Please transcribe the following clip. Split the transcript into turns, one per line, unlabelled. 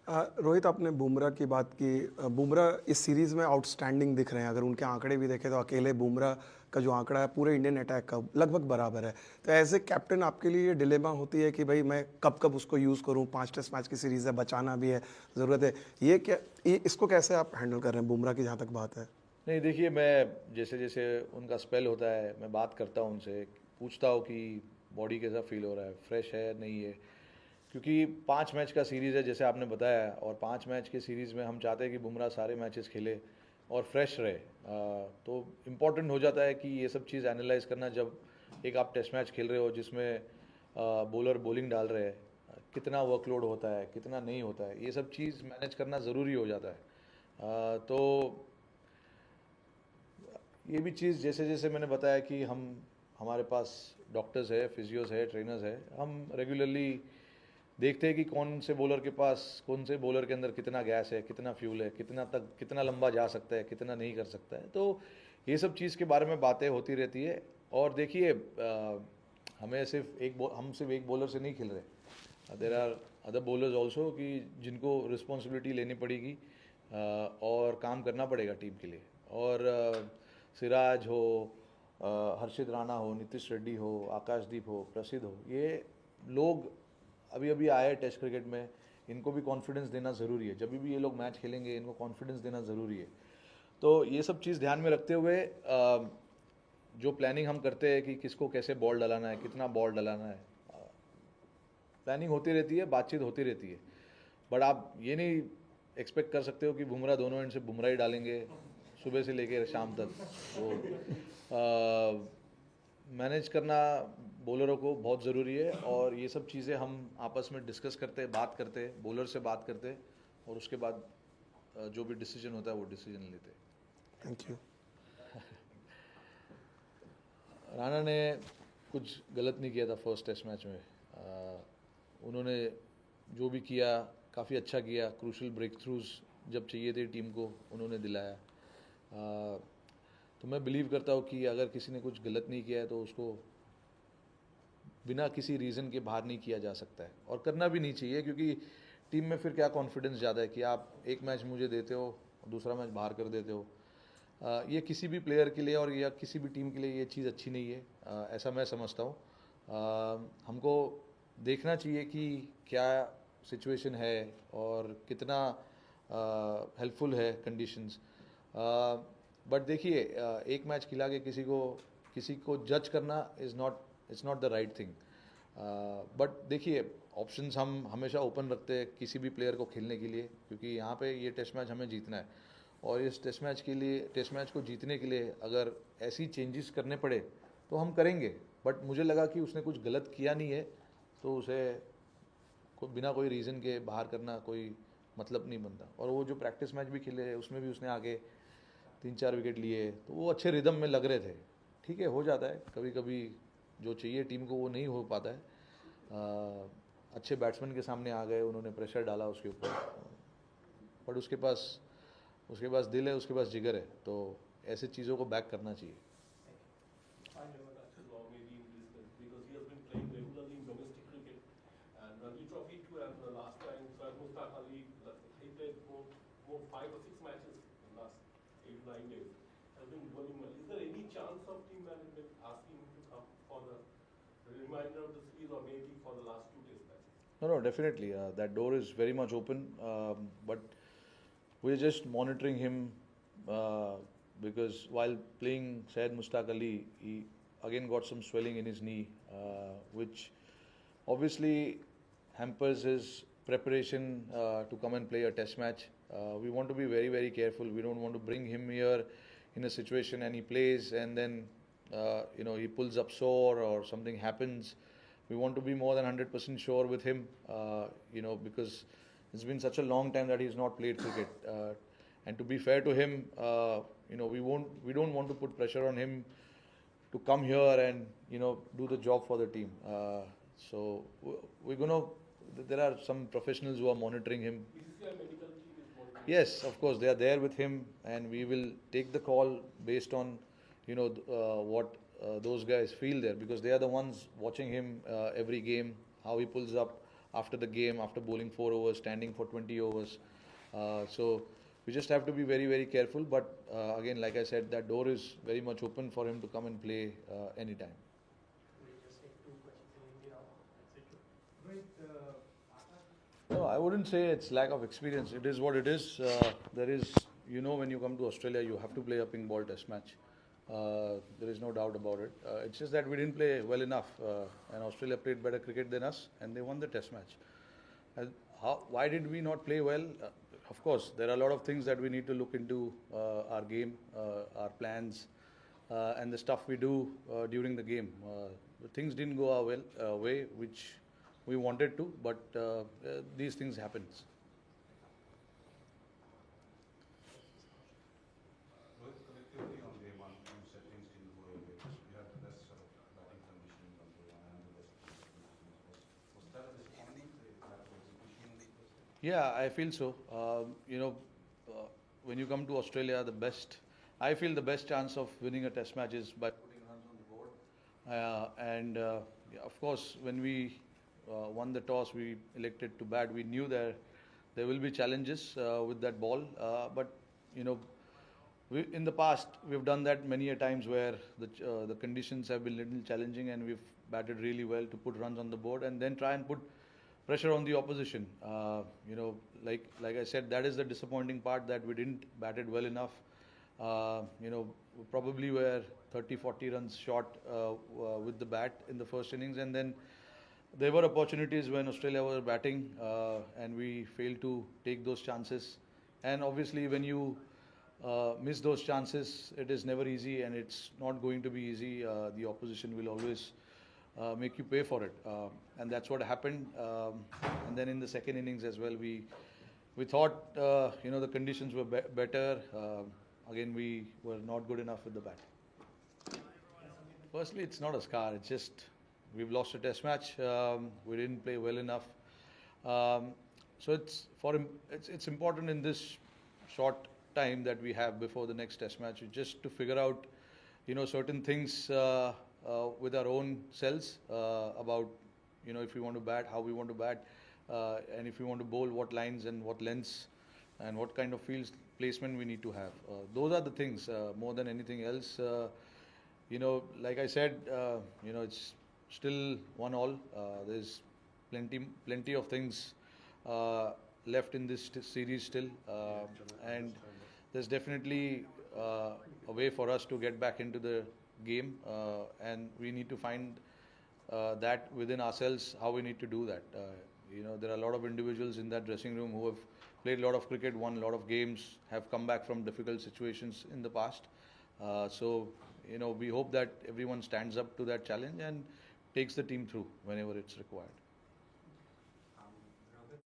रोहित, आपने बुमराह की बात की। बुमराह इस सीरीज़ में आउटस्टैंडिंग दिख रहे हैं। अगर उनके आंकड़े भी देखें तो अकेले बुमराह का जो आंकड़ा है पूरे इंडियन अटैक का लगभग बराबर है। तो एज ए कैप्टन आपके लिए ये डिलेमा होती है कि भाई मैं कब कब उसको यूज़ करूं। 5 टेस्ट मैच की सीरीज़ है, बचाना भी है, ज़रूरत है। इसको कैसे आप हैंडल कर रहे हैं, बुमराह की जहाँ तक बात है?
नहीं, देखिए, मैं जैसे जैसे उनका स्पेल होता है मैं बात करता हूँ उनसे, पूछता हूँ कि बॉडी कैसा फील हो रहा है, फ्रेश है नहीं है। क्योंकि 5 मैच का सीरीज़ है जैसे आपने बताया, और 5 मैच के सीरीज़ में हम चाहते हैं कि बुमराह सारे मैचेस खेले और फ्रेश रहे। तो इम्पॉर्टेंट हो जाता है कि ये सब चीज़ एनालाइज करना, जब एक आप टेस्ट मैच खेल रहे हो जिसमें बॉलर बॉलिंग डाल रहे हैं, कितना वर्कलोड होता है कितना नहीं होता है, ये सब चीज़ मैनेज करना ज़रूरी हो जाता है। तो ये भी चीज़ जैसे जैसे मैंने बताया कि हमारे पास डॉक्टर्स है, फिजियोस है, ट्रेनर्स है, हम रेगुलरली देखते हैं कि कौन से बॉलर के पास, कौन से बॉलर के अंदर कितना गैस है, कितना फ्यूल है, कितना लंबा जा सकता है, कितना नहीं कर सकता है। तो ये सब चीज़ के बारे में बातें होती रहती है। और देखिए, हम सिर्फ एक बॉलर से नहीं खेल रहे, there are other bowlers also कि जिनको रिस्पॉन्सिबिलिटी लेनी पड़ेगी और काम करना पड़ेगा टीम के लिए। और सिराज हो, हर्षित राणा हो, नीतीश रेड्डी हो, आकाशदीप हो, प्रसिद्ध हो, ये लोग अभी अभी आए टेस्ट क्रिकेट में, इनको भी कॉन्फिडेंस देना ज़रूरी है। जब भी ये लोग मैच खेलेंगे इनको कॉन्फिडेंस देना ज़रूरी है। तो ये सब चीज़ ध्यान में रखते हुए जो प्लानिंग हम करते हैं कि किसको कैसे बॉल डलाना है, कितना बॉल डलाना है, प्लानिंग होती रहती है, बातचीत होती रहती है। बट आप ये नहीं एक्सपेक्ट कर सकते हो कि बुमराह दोनों एंड से बुमराह ही डालेंगे सुबह से लेकर शाम तक। तो मैनेज करना बॉलरों को बहुत ज़रूरी है, और ये सब चीज़ें हम आपस में डिस्कस करते हैं, बात करते हैं, बॉलर से बात करते हैं, और उसके बाद जो भी डिसीजन होता है वो डिसीजन लेते हैं।
Thank you.
राणा ने कुछ गलत नहीं किया था फर्स्ट टेस्ट मैच में। उन्होंने जो भी किया काफ़ी अच्छा किया, क्रूशल ब्रेक थ्रूज जब चाहिए थे टीम को उन्होंने दिलाया। तो मैं बिलीव करता हूँ कि अगर किसी ने कुछ गलत नहीं किया है तो उसको बिना किसी रीज़न के बाहर नहीं किया जा सकता है, और करना भी नहीं चाहिए। क्योंकि टीम में फिर क्या कॉन्फिडेंस ज़्यादा है कि आप एक मैच मुझे देते हो और दूसरा मैच बाहर कर देते हो। ये किसी भी प्लेयर के लिए और या किसी भी टीम के लिए ये चीज़ अच्छी नहीं है, ऐसा मैं समझता हूँ। हमको देखना चाहिए कि क्या सिचुएशन है और कितना हेल्पफुल है कंडीशंस। बट देखिए, एक मैच खिला के किसी को जज करना is not the right thing. But देखिए, ऑप्शंस हम हमेशा ओपन रखते हैं किसी भी प्लेयर को खेलने के लिए, क्योंकि यहाँ पे ये टेस्ट मैच हमें जीतना है। और इस टेस्ट मैच को जीतने के लिए अगर ऐसी चेंजेस करने पड़े तो हम करेंगे। बट मुझे लगा कि उसने कुछ गलत किया नहीं है, तो उसे बिना कोई रीज़न के बाहर करना कोई मतलब नहीं बनता। और वो जो प्रैक्टिस मैच भी खेले उसमें भी उसने आगे 3-4 विकेट लिए, तो वो अच्छे रिदम में लग रहे थे। ठीक है, हो जाता है कभी कभी, जो चाहिए टीम को वो नहीं हो पाता है। अच्छे बैट्समैन के सामने आ गए, उन्होंने प्रेशर डाला उसके ऊपर, बट उसके पास दिल है, उसके पास जिगर है, तो ऐसे चीज़ों को बैक करना चाहिए।
I never touched the law maybe in this match because he has been playing regularly in domestic cricket and Ranji Trophy too. And the last time Syed Mustaq Ali, he played more 5 or 6 matches in the last 8 or 9 days. Has been bowling well. Is there any chance of team management asking him to come for the reminder of the series or maybe for the last 2 test matches?
No, no, definitely. That door is very much open. But we're just monitoring him because while playing Syed Mustaq Ali, he again got some swelling in his knee, which obviously hampers his preparation to come and play a test match. We want to be very, very careful. We don't want to bring him here in a situation and he plays and then he pulls up sore or something happens. We want to be more than 100% sure with him, because it's been such a long time that he's not played cricket. And to be fair to him, we don't want to put pressure on him to come here and do the job for the team. So we're gonna. There are some professionals who are monitoring him.
BCCI medical team is monitoring.
Yes, of course, they are there with him, and we will take the call based on, what those guys feel there, because they are the ones watching him every game, how he pulls up, after the game, after bowling 4 overs, standing for 20 overs. So we just have to be very, very careful. But again, like I said, that door is very much open for him to come and play anytime.
We just take 2 questions in Hindi now. That's it.
No, I wouldn't say it's lack of experience. It is what it is. There is, when you come to Australia, you have to play a pink ball test match. There is no doubt about it. It's just that we didn't play well enough, and Australia played better cricket than us, and they won the test match. Why did we not play well? Of course, there are a lot of things that we need to look into our game, our plans, and the stuff we do during the game. Things didn't go our way, which we wanted to, but these things happen.
With collectively on day one, you said things didn't go your way. You had the best sort of batting conditions on day one and the best conditions. Was that a disappointing lack of execution in the first day?
Yeah, I feel so. When you come to Australia, I feel the best chance of winning a test match is by putting runs on the board. Yeah, of course, when we won the toss, we elected to bat. We knew there will be challenges with that ball, but in the past we've done that many a times where the conditions have been little challenging, and we've batted really well to put runs on the board and then try and put pressure on the opposition. Like I said, that is the disappointing part, that we didn't bat it well enough. Probably were 30-40 runs short with the bat in the first innings, and then there were opportunities when Australia was batting, and we failed to take those chances. And obviously, when you miss those chances, it is never easy, and it's not going to be easy. The opposition will always make you pay for it, and that's what happened. And then in the second innings as well, we thought the conditions were better. Again, we were not good enough with the bat. Firstly, it's not a scar. It's just we've lost a test match. We didn't play well enough. So it's important in this short time that we have before the next test match, just to figure out certain things with our own selves about if we want to bat, how we want to bat, and if we want to bowl, what lines and what lengths and what kind of field placement we need to have. Those are the things more than anything else. Like I said, it's still 1-1. There's plenty of things left in this series still, and there's definitely a way for us to get back into the game, and we need to find that within ourselves, how we need to do that. There are a lot of individuals in that dressing room who have played a lot of cricket, won a lot of games, have come back from difficult situations in the past. So we hope that everyone stands up to that challenge and takes the team through whenever it's required.